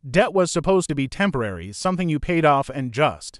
Debt was supposed to be temporary, something you paid off and just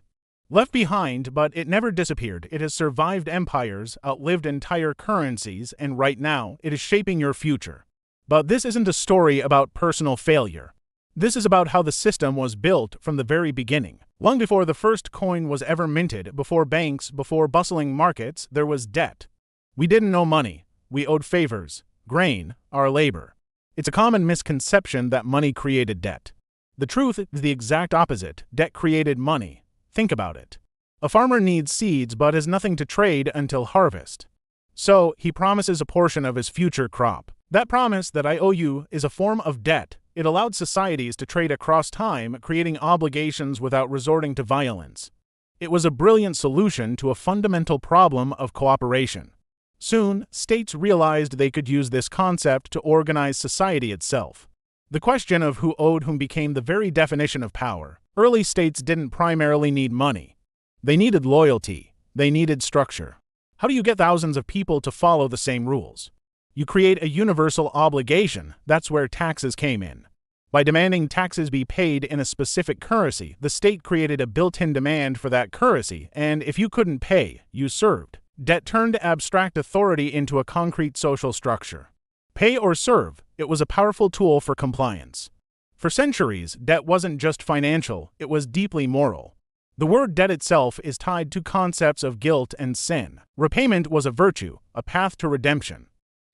left behind, but it never disappeared. It has survived empires, outlived entire currencies, and right now, it is shaping your future. But this isn't a story about personal failure. This is about how the system was built from the very beginning. Long before the first coin was ever minted, before banks, before bustling markets, there was debt. We didn't know money. We owed favors, grain, our labor. It's a common misconception that money created debt. The truth is the exact opposite. Debt created money. Think about it. A farmer needs seeds but has nothing to trade until harvest. So, he promises a portion of his future crop. That promise that I owe you is a form of debt. It allowed societies to trade across time, creating obligations without resorting to violence. It was a brilliant solution to a fundamental problem of cooperation. Soon, states realized they could use this concept to organize society itself. The question of who owed whom became the very definition of power. Early states didn't primarily need money. They needed loyalty. They needed structure. How do you get thousands of people to follow the same rules? You create a universal obligation. That's where taxes came in. By demanding taxes be paid in a specific currency, the state created a built-in demand for that currency, and if you couldn't pay, you served. Debt turned abstract authority into a concrete social structure. Pay or serve, it was a powerful tool for compliance. For centuries, debt wasn't just financial, it was deeply moral. The word debt itself is tied to concepts of guilt and sin. Repayment was a virtue, a path to redemption.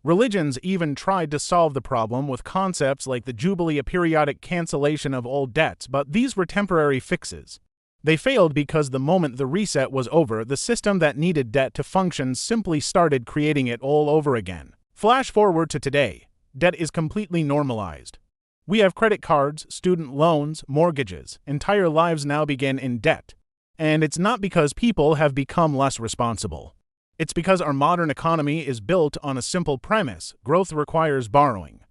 Religions even tried to solve the problem with concepts like the Jubilee, a periodic cancellation of old debts, but these were temporary fixes. They failed because the moment the reset was over, the system that needed debt to function simply started creating it all over again. Flash forward to today. Debt is completely normalized. We have credit cards, student loans, mortgages. Entire lives now begin in debt. And it's not because people have become less responsible. It's because our modern economy is built on a simple premise: growth requires borrowing.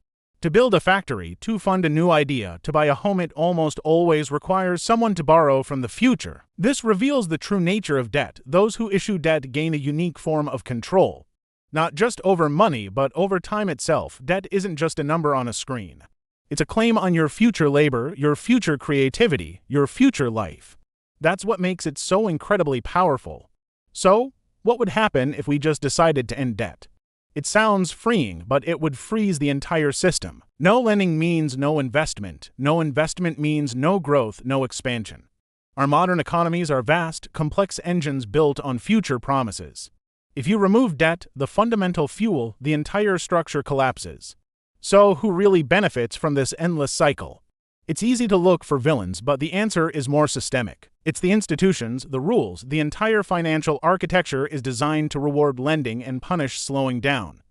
To build a factory, to fund a new idea, to buy a home, it almost always requires someone to borrow from the future. This reveals the true nature of debt. Those who issue debt gain a unique form of control. Not just over money, but over time itself. Debt isn't just a number on a screen. It's a claim on your future labor, your future creativity, your future life. That's what makes it so incredibly powerful. So, what would happen if we just decided to end debt? It sounds freeing, but it would freeze the entire system. No lending means no investment. No investment means no growth, no expansion. Our modern economies are vast, complex engines built on future promises. If you remove debt, the fundamental fuel, the entire structure collapses. So, who really benefits from this endless cycle? It's easy to look for villains, but the answer is more systemic. It's the institutions, the rules. The entire financial architecture is designed to reward lending and punish slowing down.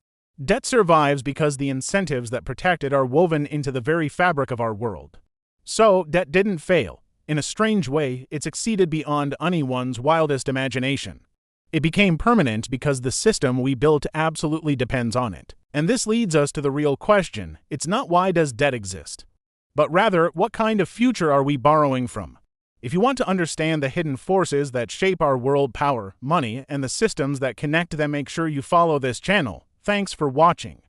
Debt survives because the incentives that protect it are woven into the very fabric of our world. So, debt didn't fail. In a strange way, it succeeded beyond anyone's wildest imagination. It became permanent because the system we built absolutely depends on it. And this leads us to the real question. It's not why does debt exist, but rather, what kind of future are we borrowing from? If you want to understand the hidden forces that shape our world, power, money, and the systems that connect them, make sure you follow this channel. Thanks for watching.